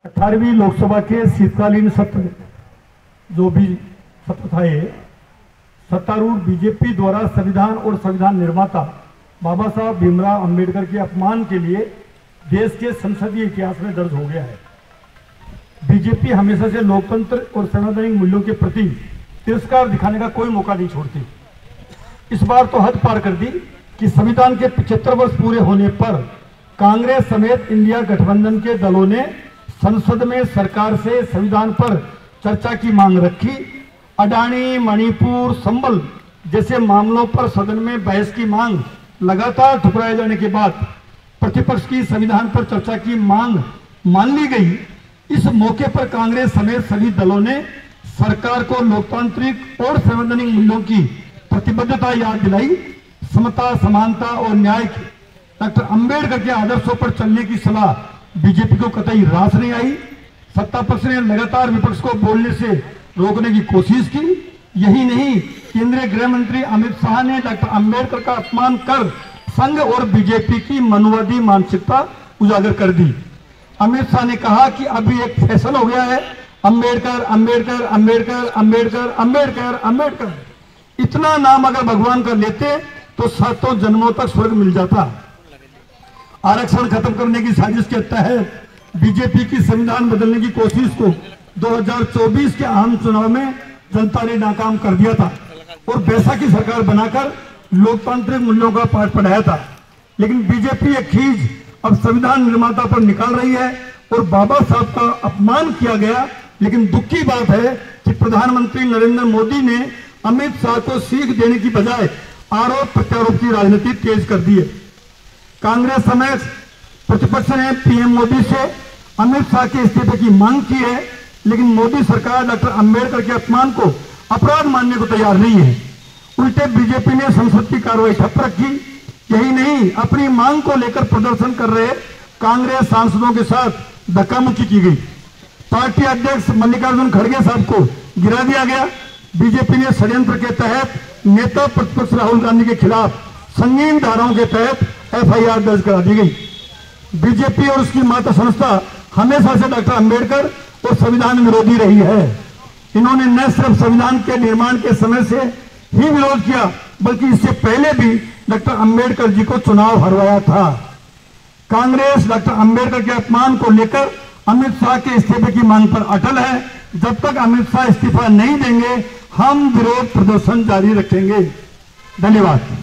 18वीं लोकसभा के शीतकालीन सत्र जो भी सत्र था, ये सत्तारूढ़ बीजेपी द्वारा संविधान और संविधान निर्माता बाबा साहब भीमराव अंबेडकर के अपमान के लिए देश के संसदीय इतिहास में दर्ज हो गया है। बीजेपी हमेशा से लोकतंत्र और संवैधानिक मूल्यों के प्रति तिरस्कार दिखाने का कोई मौका नहीं छोड़ती। इस बार तो हद पार कर दी कि संविधान के 75 वर्ष पूरे होने पर कांग्रेस समेत इंडिया गठबंधन के दलों ने संसद में सरकार से संविधान पर चर्चा की मांग रखी। अडानी, मणिपुर, संबल जैसे मामलों पर सदन में बहस की मांग लगातार ठुकराए जाने के बाद प्रतिपक्ष की संविधान पर चर्चा की मांग मान ली गई। इस मौके पर कांग्रेस समेत सभी दलों ने सरकार को लोकतांत्रिक और संवैधानिक मूल्यों की प्रतिबद्धता याद दिलाई। समता, समानता और न्याय की डॉक्टर अंबेडकर के आदर्शों पर चलने की सलाह बीजेपी को कतई रास नहीं आई। सत्ता पक्ष ने लगातार विपक्ष को बोलने से रोकने की कोशिश की। यही नहीं, केंद्रीय गृह मंत्री अमित शाह ने डॉक्टर अंबेडकर का अपमान कर संघ और बीजेपी की मनुवादी मानसिकता उजागर कर दी। अमित शाह ने कहा कि अभी एक फैशन हो गया है, अंबेडकर अंबेडकर अंबेडकर अंबेडकर अंबेडकर अंबेडकर। इतना नाम अगर भगवान का लेते तो सातों जन्मों तक स्वर्ग मिल जाता। आरक्षण खत्म करने की साजिश के तहत बीजेपी की संविधान बदलने की कोशिश को 2024 के आम चुनाव में जनता ने नाकाम कर दिया था और बैसाखी सरकार बनाकर लोकतांत्रिक मूल्यों का पाठ पढ़ाया था। लेकिन बीजेपी एक खींच अब संविधान निर्माता पर निकाल रही है और बाबा साहब का अपमान किया गया। लेकिन दुख की बात है कि प्रधानमंत्री नरेंद्र मोदी ने अमित शाह को सीख देने की बजाय आरोप प्रत्यारोप की राजनीति तेज कर दी है। कांग्रेस समेत प्रतिपक्ष ने पीएम मोदी से अमित शाह के इस्तीफे की मांग की है, लेकिन मोदी सरकार डॉक्टर अंबेडकर के अपमान को अपराध मानने को तैयार नहीं है। उल्टे बीजेपी ने संसद की कार्रवाई ठप रखी। यही नहीं, अपनी मांग को लेकर प्रदर्शन कर रहे कांग्रेस सांसदों के साथ धक्कामुक्की की गई। पार्टी अध्यक्ष मल्लिकार्जुन खड़गे साहब को गिरा दिया गया। बीजेपी ने षड्यंत्र के तहत नेता प्रतिपक्ष राहुल गांधी के खिलाफ संगीन धाराओं के तहत एफआईआर दर्ज करा दी गई। बीजेपी और उसकी माता संस्था हमेशा से डॉक्टर अंबेडकर और संविधान विरोधी रही है। इन्होंने न सिर्फ संविधान के निर्माण के समय से ही विरोध किया, बल्कि इससे पहले भी डॉक्टर अंबेडकर जी को चुनाव हरवाया था। कांग्रेस डॉक्टर अंबेडकर के अपमान को लेकर अमित शाह के इस्तीफे की मांग पर अटल है। जब तक अमित शाह इस्तीफा नहीं देंगे, हम विरोध प्रदर्शन जारी रखेंगे। धन्यवाद।